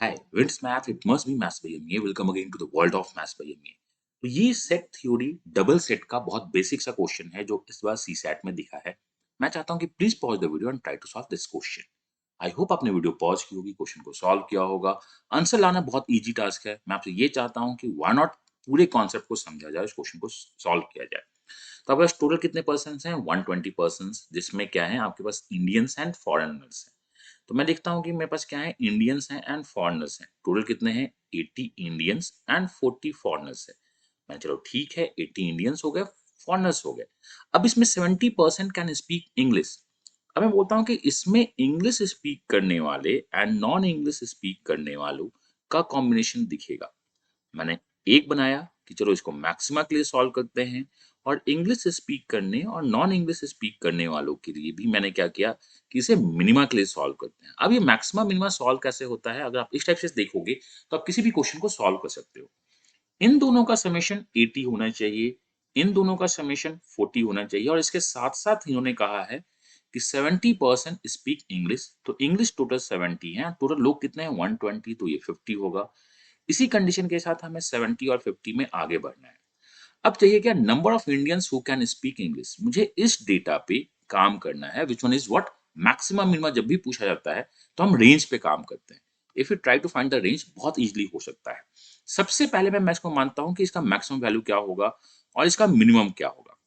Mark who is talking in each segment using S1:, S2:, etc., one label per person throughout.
S1: Hi, it's math. It must be maths by MA. Welcome again to the world of maths by MA. तो ये set theory double set का बहुत basic सा question है जो इस बार सी सैट में दिखा है। मैं चाहता हूँ कि please pause the video and try to solve this question. I hope आपने वीडियो पॉज की होगी, क्वेश्चन को सॉल्व किया होगा। आंसर लाना बहुत इजी टास्क है। मैं आपसे ये चाहता हूँ कि व्हाई नॉट पूरे कॉन्सेप्ट को समझा जाए, इस क्वेश्चन को सॉल्व किया जाए। तो आपके पास टोटल कितने पर्सन हैं? 120 पर्सन, जिसमें क्या है आपके पास इंडियंस एंड फॉरेनर्स हैं। तो मैं देखता हूँ कि मेरे पास क्या है, इंडियंस हैं एंड फॉरेनर्स हैं। टोटल कितने हैं? 80 इंडियंस एंड 40 फॉरेनर्स है। मैं चलो ठीक है, 80 इंडियंस हो गए, फॉरेनर्स हो गए। अब इसमें 70% कैन स्पीक इंग्लिश। अब मैं बोलता हूँ कि इसमें इंग्लिश स्पीक करने वाले एंड नॉन इंग्लिश स्पीक करने वालों का कॉम्बिनेशन दिखेगा। मैंने एक बनाया कि चलो इसको मैक्सिमा के लिए सॉल्व करते हैं, और इंग्लिश स्पीक करने और नॉन इंग्लिश स्पीक करने वालों के लिए भी मैंने क्या किया कि इसे मिनिमा के लिए सॉल्व करते हैं। अब ये मैक्सिमा मिनिमा सॉल्व कैसे होता है, अगर आप इस टाइप से देखोगे तो आप किसी भी क्वेश्चन को सॉल्व कर सकते हो। इन दोनों का समेशन 80 होना चाहिए, इन दोनों का समेशन 40 होना चाहिए, और इसके साथ साथ इन्होंने कहा है कि 70% स्पीक इंग्लिश। तो इंग्लिश टोटल 70 है, टोटल लोग कितने हैं? 120, तो ये 50 होगा। इसी कंडीशन के साथ हमें 70 और 50 में आगे बढ़ना है। अब चाहिए क्या? Number of Indians who can speak English. मुझे इस डेटा पे काम करना है। Which one is what? Maximum minimum जब भी पूछा जाता है तो हम रेंज पे काम करते हैं। If you try to find the range, बहुत इजीली हो सकता है। सबसे पहले मैं इसको मानता हूं कि इसका मैक्सिमम वैल्यू क्या होगा और इसका मिनिमम क्या होगा।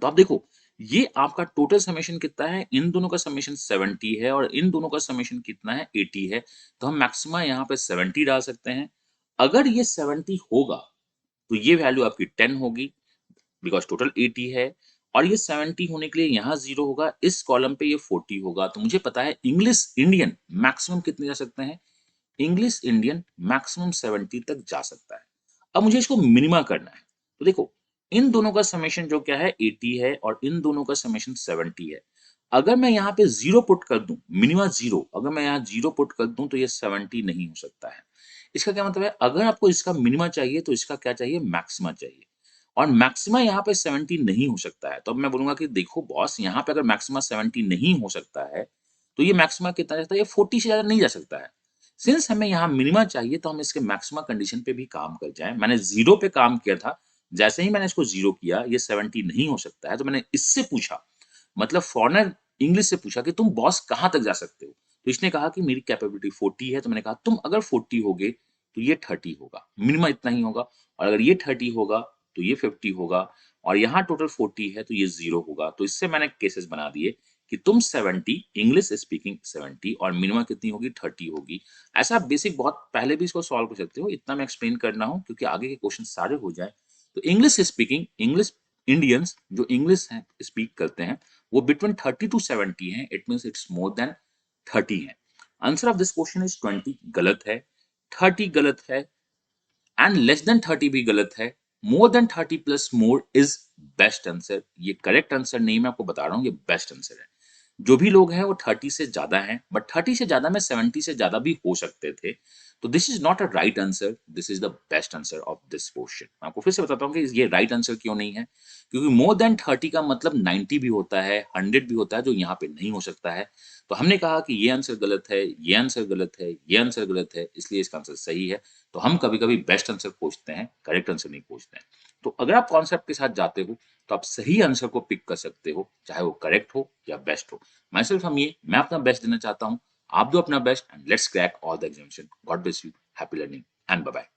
S1: तो आप देखो, ये आपका टोटल समेशन कितना है? इन दोनों का समेशन 70 है और इन दोनों का समेशन कितना है? 80 है। तो हम मैक्सिमा यहाँ पे 70 डाल सकते हैं। अगर ये 70 होगा तो ये वैल्यू आपकी 10 होगी, बिकॉज टोटल 80 है। और ये 70 होने के लिए यहाँ 0 होगा, इस कॉलम पे ये 40 होगा। तो मुझे पता है इंग्लिश इंडियन मैक्सिमम कितने जा सकते हैं? इंग्लिश इंडियन मैक्सिमम 70 तक जा सकता है। अब मुझे इसको मिनिमा करना है। तो देखो, इन दोनों का समेशन जो क्या है 80 है और इन दोनों का समेशन 70 है। अगर मैं यहाँ पे 0 पुट कर दूं, मिनिमा 0, अगर मैं यहाँ 0 पुट कर दूं तो ये 70 नहीं हो सकता है। इसका क्या मतलब है? अगर आपको इसका मिनिमा चाहिए तो इसका क्या चाहिए? मैक्सिमा चाहिए। और मैक्सिमा यहाँ पे 70 नहीं हो सकता है। तो अब मैं बोलूंगा कि देखो बॉस, यहाँ पे अगर मैक्सिमा 70 नहीं हो सकता है तो ये मैक्सिमा कितना जा सकता है? ये 40 से ज्यादा नहीं जा सकता है। सिंस हमें यहाँ मिनिमा चाहिए तो हम इसके मैक्सिमा कंडीशन पे भी काम कर जाए। मैंने 0 पे काम किया था, जैसे ही मैंने इसको 0 किया, ये 70 नहीं हो सकता है, तो मैंने इससे पूछा, मतलब फॉरनर इंग्लिश से पूछा कि तुम बॉस कहाँ तक जा सकते हो। तो इसने कहा कि मेरी कैपेबिलिटी 40 है। तो मैंने कहा तुम अगर 40 होगे तो ये 30 होगा, मिनिमा इतना ही होगा। और अगर ये 30 होगा तो ये 50 होगा, और यहाँ टोटल 40 है तो ये 0 होगा। तो इससे मैंने केसेस बना दिए कि तुम 70, इंग्लिश स्पीकिंग 70, और मिनिमम कितनी होगी? 30 होगी। ऐसा आप बेसिक बहुत पहले भी इसको सॉल्व कर सकते हो। इतना मैं एक्सप्लेन करना हूँ क्योंकि आगे के क्वेश्चन सारे हो जाए। तो इंग्लिश स्पीकिंग, इंग्लिश इंडियंस जो इंग्लिश है स्पीक करते हैं, वो बिटवीन 30 टू 70 है। It means it's more than 30 है। Answer of this question is 20 गलत है, 30 गलत है, एंड लेस देन 30 भी गलत है। More than 30 plus more is best answer. ये करेक्ट आंसर नहीं, मैं आपको बता रहा हूँ, ये बेस्ट आंसर है। जो भी लोग हैं वो 30 से ज्यादा हैं, बट 30 से ज्यादा में 70 से ज्यादा भी हो सकते थे। तो this is not a right answer, this is the best answer of this question. मैं आपको फिर से बताता हूँ कि ये राइट आंसर क्यों नहीं है। क्योंकि मोर देन 30 का मतलब 90 भी होता है, 100 भी होता है, जो यहाँ पे नहीं हो सकता है। तो हमने कहा कि ये आंसर गलत है, ये आंसर गलत है, ये आंसर गलत है, इसलिए इसका आंसर सही है। तो हम कभी कभी बेस्ट आंसर खोजते हैं, करेक्ट आंसर नहीं खोजते हैं। तो अगर आप कॉन्सेप्ट के साथ जाते हो तो आप सही आंसर को पिक कर सकते हो, चाहे वो करेक्ट हो या बेस्ट हो। मैं अपना बेस्ट देना चाहता हूँ। आप दो अपना best, and let's crack all the examination. God bless you, happy learning, and bye bye.